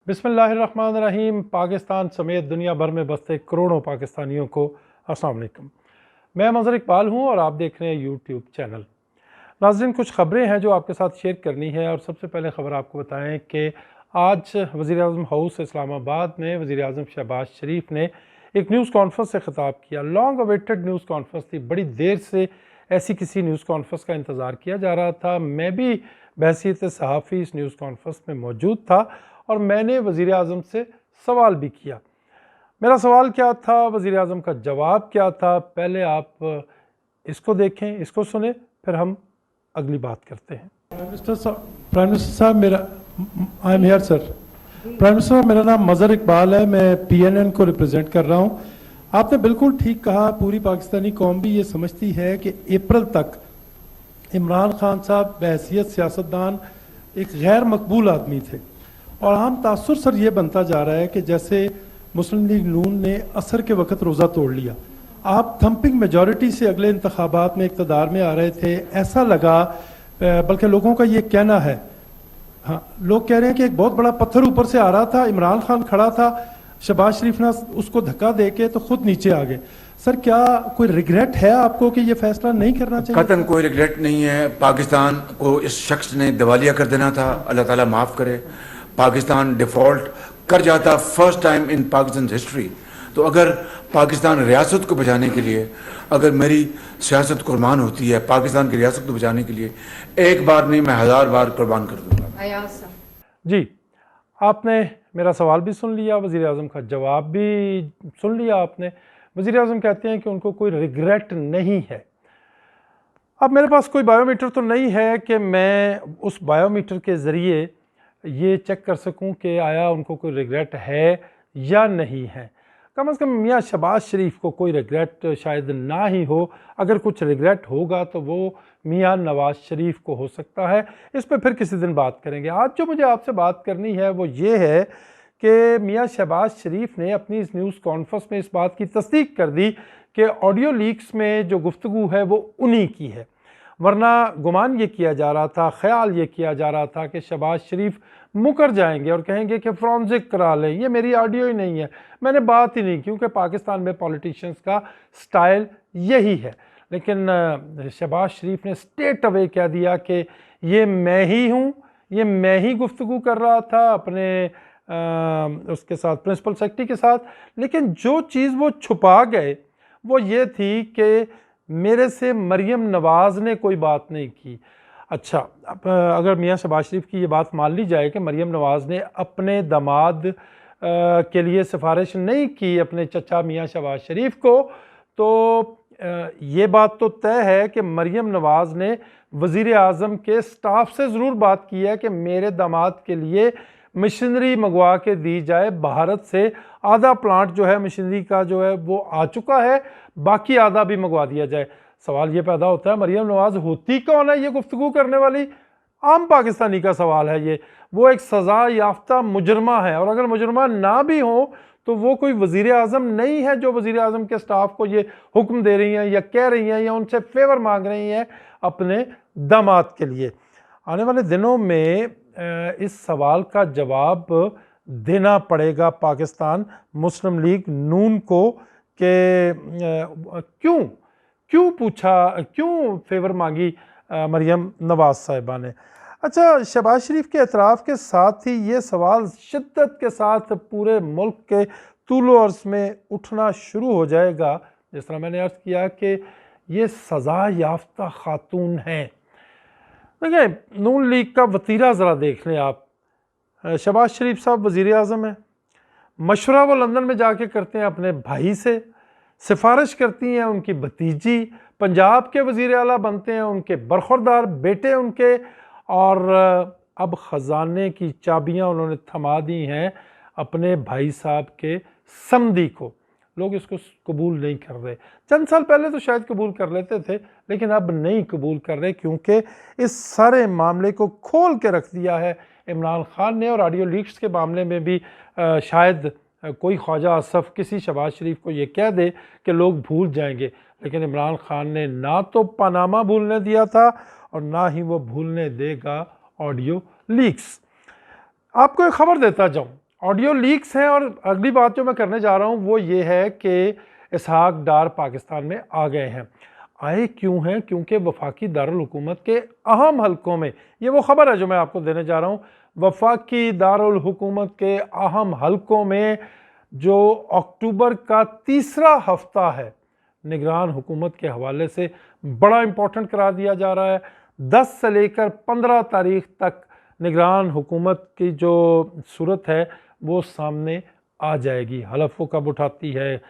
बिस्मिल्लाहिर्रहमानिर्रहीम। पाकिस्तान समेत दुनिया भर में बसते करोड़ों पाकिस्तानियों को अस्सलाम वालेकुम। मैं मज़हर इकबाल हूँ और आप देख रहे हैं यूट्यूब चैनल। नाज़रीन, कुछ ख़बरें हैं जो आपके साथ शेयर करनी है। और सबसे पहले ख़बर आपको बताएं कि आज वज़ीर-ए-आज़म हाउस इस्लामाबाद में वज़ीर-ए-आज़म शहबाज शरीफ ने एक न्यूज़ कॉन्फ्रेंस से ख़िताब किया। लॉन्ग अवेटेड न्यूज़ कॉन्फ्रेंस थी, बड़ी देर से ऐसी किसी न्यूज़ कॉन्फ्रेंस का इंतज़ार किया जा रहा था। मैं भी बहैसियत सहाफ़ी इस न्यूज़ कॉन्फ्रेंस में मौजूद था और मैंने वज़ीर-ए-आज़म से सवाल भी किया। मेरा सवाल क्या था, वज़ीर-ए-आज़म का जवाब क्या था, पहले आप इसको देखें, इसको सुने, फिर हम अगली बात करते हैं। प्राइम मिनिस्टर साहब, मेरा I am here sir. Prime minister साहब, मेरा नाम मज़हर इकबाल है, मैं PNN को रिप्रेजेंट कर रहा हूँ। आपने बिल्कुल ठीक कहा, पूरी पाकिस्तानी कौम भी ये समझती है कि अप्रैल तक इमरान खान साहब बहैसियत सियासतदान एक गैर मकबूल आदमी थे। और आम तासुर सर ये बनता जा रहा है कि जैसे मुस्लिम लीग नून ने असर के वक्त रोज़ा तोड़ लिया। आप थम्पिंग मेजॉरिटी से अगले इंतखाबात में इक़्तिदार में आ रहे थे, ऐसा लगा, बल्कि लोगों का ये कहना है, हाँ, लोग कह रहे हैं कि एक बहुत बड़ा पत्थर ऊपर से आ रहा था, इमरान खान खड़ा था, शहबाज शरीफ ने उसको धक्का दे के तो खुद नीचे आ गए। सर, क्या कोई रिग्रेट है आपको कि ये फैसला नहीं करना चाहिए? कतन कोई रिग्रेट नहीं है। पाकिस्तान को इस शख्स ने दिवालिया कर देना था, अल्लाह ताला माफ़ करे। पाकिस्तान डिफ़ॉल्ट कर जाता first time in Pakistan history. तो अगर पाकिस्तान रियासत को बचाने के लिए, अगर मेरी सियासत कुर्बान होती है पाकिस्तान की रियासत को बचाने के लिए, एक बार नहीं मैं 1000 बार कुर्बान कर दूंगा। जी, आपने मेरा सवाल भी सुन लिया, वज़ीर-ए-आज़म का जवाब भी सुन लिया आपने। वज़ीर-ए-आज़म कहते हैं कि उनको कोई रिग्रेट नहीं है। अब मेरे पास कोई बायोमीटर तो नहीं है कि मैं उस बायोमीटर के ज़रिए ये चेक कर सकूं कि आया उनको कोई रिग्रेट है या नहीं है। कम से कम मियाँ शहबाज शरीफ को कोई रिग्रेट शायद ना ही हो। अगर कुछ रिग्रेट होगा तो वो मियाँ नवाज़ शरीफ को हो सकता है। इस पर फिर किसी दिन बात करेंगे। आज जो मुझे आपसे बात करनी है वो ये है कि मियाँ शहबाज शरीफ ने अपनी इस न्यूज़ कॉन्फ्रेंस में इस बात की तस्दीक कर दी कि ऑडियो लीक्स में जो गुफ्तगू है वो उन्हीं की है। वरना गुमान ये किया जा रहा था, ख्याल ये किया जा रहा था कि शहबाज शरीफ मुकर जाएंगे और कहेंगे कि फोरेंसिक करा लें, ये मेरी ऑडियो ही नहीं है, मैंने बात ही नहीं, क्योंकि पाकिस्तान में पॉलिटिशियंस का स्टाइल यही है। लेकिन शहबाज शरीफ ने स्ट्रेट अवे कह दिया कि ये मैं ही हूँ, ये मैं ही गुफ्तगू कर रहा था अपने उसके साथ, प्रिंसिपल सेक्रेटरी के साथ। लेकिन जो चीज़ वो छुपा गए वो ये थी कि मेरे से मरियम नवाज़ ने कोई बात नहीं की। अच्छा, अगर मियाँ शहबाज शरीफ की ये बात मान ली जाए कि मरियम नवाज़ ने अपने दामाद के लिए सिफारिश नहीं की अपने चचा मियाँ शहबाज शरीफ को, तो ये बात तो तय है कि मरियम नवाज़ ने वज़ीर-ए-आज़म के स्टाफ से ज़रूर बात की है कि मेरे दामाद के लिए मशीनरी मंगवा के दी जाए। भारत से आधा प्लांट जो है मशीनरी का जो है वो आ चुका है, बाकी आधा भी मंगवा दिया जाए। सवाल ये पैदा होता है, मरियम नवाज़ होती कौन है ये गुफ्तगू करने वाली? आम पाकिस्तानी का सवाल है ये। वो एक सज़ा याफ्ता मुजरमा है, और अगर मुजरमा ना भी हो तो वो कोई वज़ीर-ए-आज़म नहीं है जो वज़ीर-ए-आज़म के स्टाफ को ये हुक्म दे रही हैं या कह रही हैं या उनसे फेवर मांग रही हैं अपने दामाद के लिए। आने वाले दिनों में इस सवाल का जवाब देना पड़ेगा पाकिस्तान मुस्लिम लीग नून को कि क्यों पूछा, क्यों फेवर मांगी मरियम नवाज़ साहिबा ने। अच्छा, शहबाज शरीफ के एतराफ़ के साथ ही ये सवाल शिद्दत के साथ पूरे मुल्क के तूलो अर्ज़ में उठना शुरू हो जाएगा, जिस तरह मैंने अर्ज़ किया कि ये सज़ा याफ्ता खातून हैं। देखिए, नून लीग का वतीरा ज़रा देख लें आप। शहबाज शरीफ साहब वज़ीर-ए-आज़म हैं, मशवरा वो लंदन में जाके करते हैं अपने भाई से, सिफारिश करती हैं उनकी भतीजी, पंजाब के वज़ीर आला बनते हैं उनके बरखुरदार बेटे उनके, और अब ख़जाने की चाबियां उन्होंने थमा दी हैं अपने भाई साहब के समधी को। लोग इसको कबूल नहीं कर रहे। चंद साल पहले तो शायद कबूल कर लेते थे, लेकिन अब नहीं कबूल कर रहे, क्योंकि इस सारे मामले को खोल के रख दिया है इमरान खान ने। और ऑडियो लीक्स के मामले में भी शायद कोई ख्वाजा असफ किसी शहबाज शरीफ को ये कह दे कि लोग भूल जाएंगे, लेकिन इमरान खान ने ना तो पनामा भूलने दिया था और ना ही वो भूलने देगा ऑडियो लीक्स। आपको एक खबर देता जाऊं, ऑडियो लीक्स हैं। और अगली बात जो मैं करने जा रहा हूँ वो ये है कि इसहाक डार पाकिस्तान में आ गए हैं। आए क्यों हैं? क्योंकि वफाकी दारुल हुकूमत के अहम हलकों में, ये वो खबर है जो मैं आपको देने जा रहा हूँ, वफाकी दारुल हुकूमत के अहम हलकों में जो अक्टूबर का तीसरा हफ्ता है निगरान हुकूमत के हवाले से बड़ा इम्पोर्टेंट करार दिया जा रहा है। 10 से लेकर 15 तारीख तक निगरान हुकूमत की जो सूरत है वो सामने आ जाएगी। हलफ वो कब उठाती है,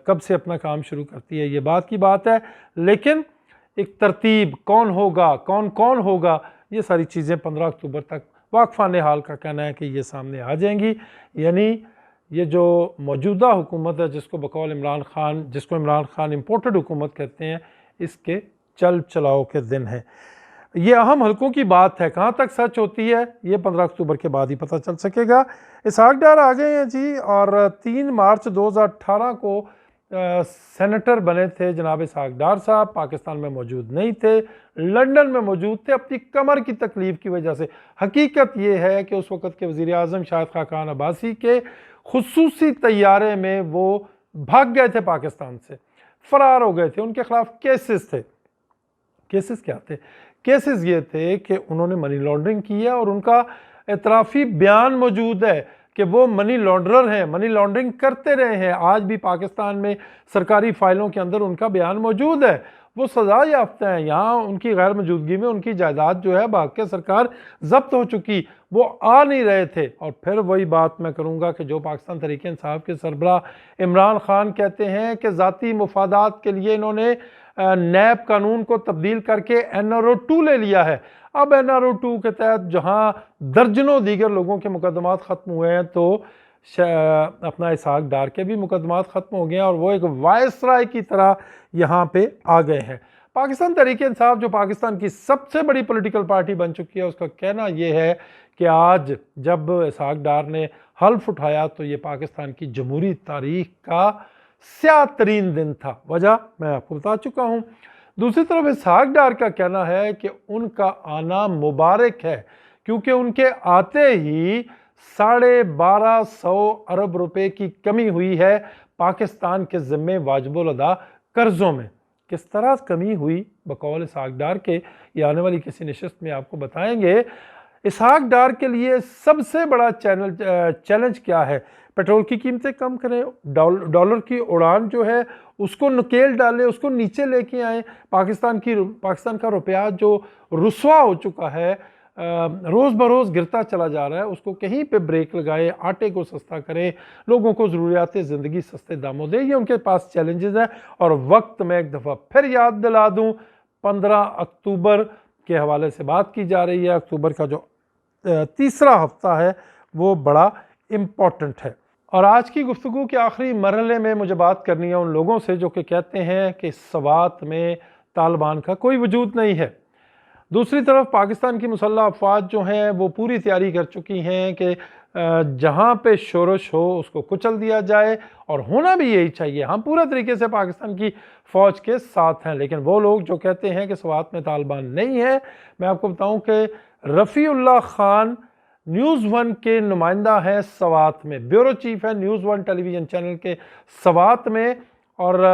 कब से अपना काम शुरू करती है, ये बात की बात है। लेकिन एक तरतीब, कौन होगा, कौन कौन होगा, ये सारी चीज़ें 15 अक्टूबर तक वाकफान हाल का कहना है कि ये सामने आ जाएंगी। यानी ये जो मौजूदा हुकूमत है जिसको बकौल इमरान खान इम्पोर्टेड हुकूमत कहते हैं, इसके चल चलाओ के दिन है। ये अहम हलकों की बात है, कहाँ तक सच होती है ये 15 अक्टूबर के बाद ही पता चल सकेगा। इसहाक डार आ गए हैं जी, और 3 मार्च 2018 को सेनेटर बने थे जनाब इसहाक डार साहब। पाकिस्तान में मौजूद नहीं थे, लंदन में मौजूद थे अपनी कमर की तकलीफ़ की वजह से। हकीकत ये है कि उस वक़्त के वज़ीर आज़म शाहिद खाकान अब्बासी के खुसूसी तैयारे में वो भाग गए थे, पाकिस्तान से फ़रार हो गए थे। उनके ख़िलाफ़ केसेस थे। केसेस क्या थे? केसेस ये थे कि उन्होंने मनी लॉन्ड्रिंग की है और उनका एतराफ़ी बयान मौजूद है कि वो मनी लॉन्ड्रर हैं, मनी लॉन्ड्रिंग करते रहे हैं। आज भी पाकिस्तान में सरकारी फ़ाइलों के अंदर उनका बयान मौजूद है। वो सज़ा याफ्ता हैं। यहाँ उनकी गैर मौजूदगी में उनकी जायदाद जो है भाग के सरकार जब्त हो चुकी, वो आ नहीं रहे थे। और फिर वही बात मैं करूँगा कि जो पाकिस्तान तहरीक इंसाफ के सरबराह इमरान खान कहते हैं कि ज़ाती मुफादात के लिए इन्होंने नैब कानून को तब्दील करके NRO 2 ले लिया है। अब NRO 2 के तहत जहां दर्जनों दीगर लोगों के मुकदमात ख़त्म हुए हैं, तो अपना इसहाक डार के भी मुकदमात ख़त्म हो गए हैं और वो एक वायसराय की तरह यहाँ पे आ गए हैं। पाकिस्तान तहरीक इंसाफ जो पाकिस्तान की सबसे बड़ी पॉलिटिकल पार्टी बन चुकी है, उसका कहना ये है कि आज जब इसहाक डार ने हल्फ उठाया तो ये पाकिस्तान की जमहूरी तारीख का स्याह तरीन दिन था। वजह मैं आपको बता चुका हूँ। दूसरी तरफ इसहाक डार का कहना है कि उनका आना मुबारक है, क्योंकि उनके आते ही 1250 अरब रुपए की कमी हुई है पाकिस्तान के ज़िम्मे वाजिबुल अदा कर्ज़ों में। किस तरह कमी हुई बकौल इसहाक डार के, ये आने वाली किसी नशिस्त में आपको बताएंगे। इसहाक डार के लिए सबसे बड़ा चैलेंज क्या है? पेट्रोल की कीमतें कम करें, डॉलर की उड़ान जो है उसको नकेल डालें, उसको नीचे लेके आएँ। पाकिस्तान का रुपया जो रुस्वा हो चुका है, रोज़ बरोज़ गिरता चला जा रहा है, उसको कहीं पे ब्रेक लगाए, आटे को सस्ता करें, लोगों को ज़रूरियात ज़िंदगी सस्ते दामों दे। ये उनके पास चैलेंजेस हैं। और वक्त में एक दफ़ा फिर याद दिला दूँ, 15 अक्टूबर के हवाले से बात की जा रही है। अक्टूबर का जो तीसरा हफ्ता है वो बड़ा इम्पॉर्टेंट है। और आज की गुफ्तगू के आखिरी मरहले में मुझे बात करनी है उन लोगों से जो कि कहते हैं कि सवात में तालिबान का कोई वजूद नहीं है। दूसरी तरफ पाकिस्तान की मुसल्लह अफवाज जो हैं वो पूरी तैयारी कर चुकी हैं कि जहाँ पे शोरश हो उसको कुचल दिया जाए, और होना भी यही चाहिए। हम पूरा तरीके से पाकिस्तान की फ़ौज के साथ हैं। लेकिन वो लोग जो कहते हैं कि सवात में तालिबान नहीं है, मैं आपको बताऊं कि रफ़ीउल्लाह खान न्यूज़ 1 के नुमाइंदा हैं सवात में, ब्यूरो चीफ है न्यूज़ 1 टेलीविज़न चैनल के सवात में। और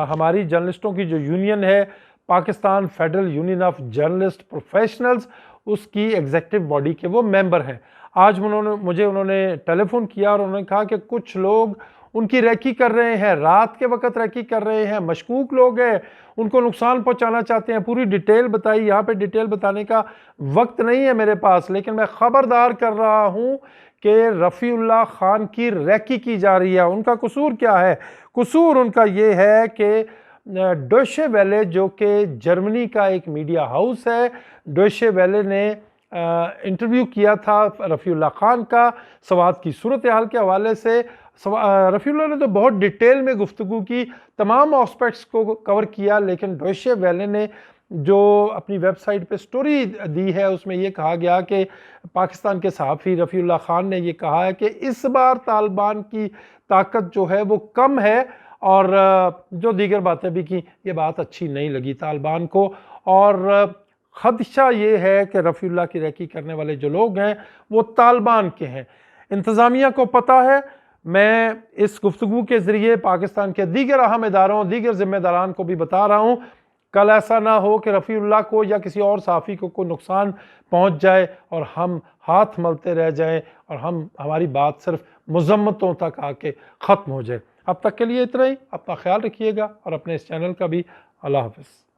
हमारी जर्नलिस्टों की जो यूनियन है, Pakistan federal union of journalist professionals, उसकी एग्जीक्यूटिव बॉडी के वो मेंबर हैं। आज उन्होंने टेलीफोन किया और उन्होंने कहा कि कुछ लोग उनकी रैकी कर रहे हैं, रात के वक्त रैकी कर रहे हैं, मशकूक लोग हैं, उनको नुकसान पहुंचाना चाहते हैं। पूरी डिटेल बताई, यहाँ पे डिटेल बताने का वक्त नहीं है मेरे पास, लेकिन मैं ख़बरदार कर रहा हूँ कि रफ़ीउल्लाह खान की रैकी की जा रही है। उनका कसूर क्या है? कसूर उनका ये है कि डोइचे वेले जो कि जर्मनी का एक मीडिया हाउस है, डोइचे वेले ने इंटरव्यू किया था रफ़ीउल्लाह खान का सवात की सूरत हाल के हवाले से। रफ़ीउल्लाह ने तो बहुत डिटेल में गुफ्तगू की, तमाम एस्पेक्ट्स को कवर किया, लेकिन डोइचे वेले ने जो अपनी वेबसाइट पे स्टोरी दी है उसमें ये कहा गया कि पाकिस्तान के सहाफ़ी रफ़ीउल्लाह खान ने ये कहा है कि इस बार तालिबान की ताकत जो है वो कम है, और जो दीगर बातें भी की, ये बात अच्छी नहीं लगी तालिबान को। और ख़दशा ये है कि रफ़ीउल्लाह की रैकी करने वाले जो लोग हैं वो तालिबान के हैं। इंतज़ामिया को पता है। मैं इस गुफ्तगू के ज़रिए पाकिस्तान के दीगर अहम इदारों, दीगर ज़िम्मेदारान को भी बता रहा हूँ, कल ऐसा ना हो कि रफ़ीउल्लाह को या किसी और सहाफ़ी को कोई नुकसान पहुँच जाए और हम हाथ मलते रह जाएं और हमारी बात सिर्फ मज़म्मतों तक आके ख़त्म हो जाए। अब तक के लिए इतना ही। अपना ख्याल रखिएगा और अपने इस चैनल का भी। अल्लाह हाफ़िज़।